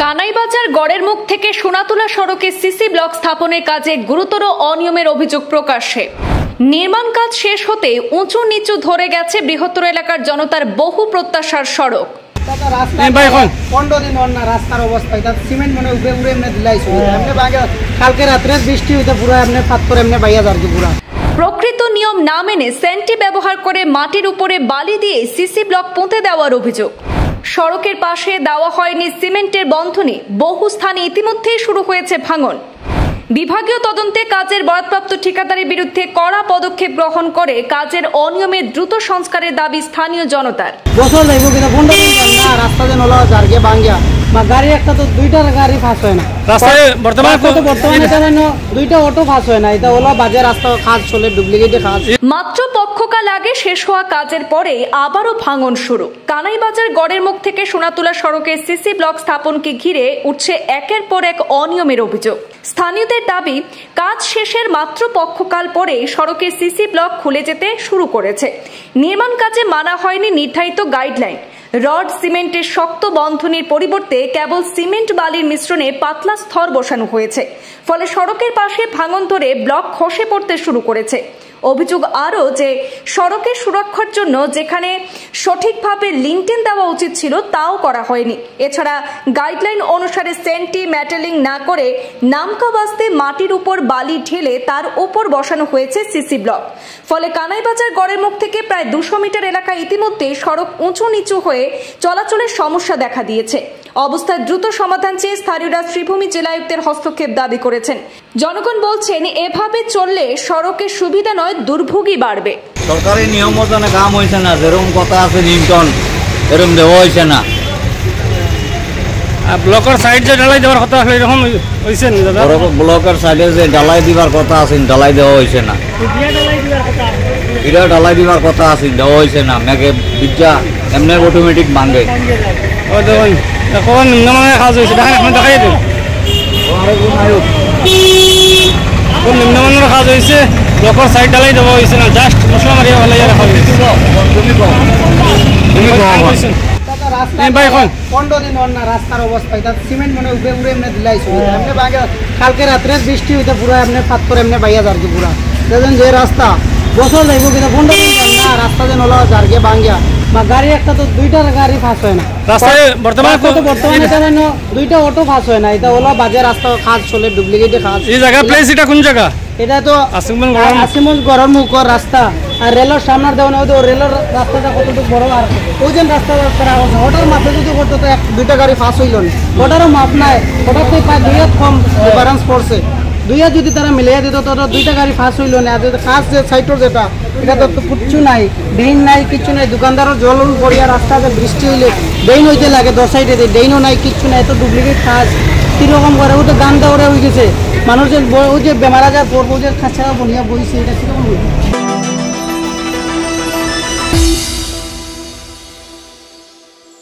কানাইবাজার গড়ের মুখ থেকে সোনাতুলা সড়কে সিসি ব্লক স্থাপনের কাজে গুরুতর অনিয়মের অভিযোগ প্রকাশ্যে। নির্মাণ কাজ শেষ হতে উঁচু নিচু ধরে গেছে বৃহত্তর এলাকার জনতার বহু প্রত্যাশার সড়ক। রাস্তার অবস্থা সিমেন্ট মনে উড়ে উড়ে এমনি দিলাইছে কালকে রাত্রে বৃষ্টি হইতে পুরো এমনি পাথর এমনি বাইয়া যাচ্ছে পুরা। প্রকৃত নিয়ম না মেনে সেন্টি ব্যবহার করে মাটির উপরে বালি দিয়ে সিসি ব্লক পুঁতে দেওয়ার অভিযোগ। সড়কের পাশে দেওয়া হয়নি সিমেন্টের বন্ধনী, বহু স্থানে ইতিমধ্যেই শুরু হয়েছে ভাঙন। বিভাগীয় তদন্তে কাজের বরাদপ্রাপ্ত ঠিকাদারের বিরুদ্ধে কড়া পদক্ষেপ গ্রহণ করে কাজের অনিয়মের দ্রুত সংস্কারের দাবি স্থানীয় জনতার। বছর যাইব কিনা বন্ধ না রাস্তা যে নলা জারগে ভাঙ্গিয়া বা গাড়ি একটা তো দুইটা গাড়ি ফাঁস হয় না রাস্তায় বর্তমানে দুইটা অটো ফাঁস হয় না, এটা হলো বাজে রাস্তা কাজ চলে ডুপ্লিকেটে কাজ। মাত্র পক্ষকাল আগে শেষ হওয়া কাজের পরে আবারও ভাঙন শুরু। কানাইবাজার গড়ের মুখ থেকে সোনাতুলা সড়কে সিসি ব্লক স্থাপনকে ঘিরে উঠছে একের পর এক অনিয়মের অভিযোগ। স্থানীয়দের দাবি, কাজ শেষের মাত্র পক্ষকাল পরে সড়কে সিসি ব্লক খুলে যেতে শুরু করেছে। নির্মাণ কাজে মানা হয়নি নির্ধারিত গাইডলাইন। রড সিমেন্টের শক্ত বন্ধনীর পরিবর্তে কেবল সিমেন্ট বালির মিশ্রণে পাতলা স্তর বসানো হয়েছে, ফলে সড়কের পাশে ভাঙন ধরে ব্লক খসে পড়তে শুরু করেছে। অভিযোগ আরও যে সড়কের সুরক্ষার জন্য যেখানে সঠিকভাবে লিন্টেন দেওয়া উচিত ছিল তাও করা হয়নি। এছাড়া গাইডলাইন অনুসারে সেন্টি ম্যাটেলিং না করে নামকা বাস্তে মাটির উপর বালি ঢেলে তার উপর বসানো হয়েছে সিসি ব্লক। ফলে কানাইবাজার গড়ের মুখ থেকে প্রায় 200 মিটার এলাকা ইতিমধ্যে সড়ক উঁচু নিচু হয়ে চলাচলের সমস্যা দেখা দিয়েছে। অবস্থার দ্রুত সমাধান চেয়ে স্থানীয়রা শ্রীভূমি জেলায়ুক্তের হস্তক্ষেপ দাবি করেছেন। জনগণ বলছেন, এভাবে চললে সড়কের সুবিধা নয় দুর্ভোগই বাড়বে। সরকারি নিয়ম মতন কাম হয়েছে না, যেরকম কথা আছে নিমটন এরকম দেওয়া হয়েছে না। ব্লকের সাইড যে ঢালাই দেওয়ার কথা আছে এরকম হয়েছে না দাদা? ব্লকের সাইডে যে ঢালাই দিবার কথা আছে ঢালাই দেওয়া হয়েছে না। এটা ঢালাই দিবার কথা আছে দেওয়া হয়েছে না। মেঘে বিদ্যা এমনি অটোমেটিক ভাঙে। এখন নিম্নমানের কাজ হয়েছে, দেখেন এখন দেখাই দিন নিম্নমানের কাজ হয়েছে। ব্লকের সাইড ঢালাই দেওয়া হয়েছে না, জাস্ট মশলা মারিয়া ভালো রাখা হয়েছে। রাস্তার অবস্থা সিমেন্ট মনে উড়ে উড়ে এমনি দিলাইছে কালকে রাত্রে বৃষ্টি হইতে পুরো এমনি পাথর এমনি বাইয়া যাচ্ছে পুরা। দেখেন যে রাস্তা বছর যাইব কিনা বন্ধ না রাস্তা যে নলা জারগে ভাঙ্গিয়া বা গাড়ি একটা তো দুইটা গাড়ি ফাঁস হয় না রাস্তায় বর্তমানে দুইটা অটো ফাঁস হয় না, এটা হলো বাজে রাস্তা কাজ চলে ডুপ্লিকেটে কাজ। এই জায়গা প্লেস এটা কোন জায়গা? এটা তো আসিমগঞ্জ গড়ের মুখর রাস্তা আর রেলের সামনের দেওয়া না রেলের রাস্তাটা কতটুকু বড় আর ওই যে রাস্তা ওটার মাপে যদি করতো তো দুইটা গাড়ি ফাঁস হইল না, ওটারও মাপ নাই। ওটার তো প্রায় 2 হাত কম ডিফারেন্স পড়ছে। 2 হাত যদি তারা মিলিয়ে দিত তো দুইটা গাড়ি ফাঁস হইল না। আর কাজ যে সাইটর যেটা এটা তো কিচ্ছু নাই, ড্রেন নাই, কিচ্ছু নাই। দোকানদারও জল পড়িয়া রাস্তা যে বৃষ্টি হইলে ড্রেন হইতে লাগে 2 সাইডে, ড্রেনও নাই, কিচ্ছু নাই। তো ডুপ্লিকেট কাজ কিরকম করে ও তো গান দাওয়া হয়ে গেছে। মানুষ যে ওই যে বেমার আজার পড়বো যে খাঁচা বনিয়া বইছে, এটা কিরকম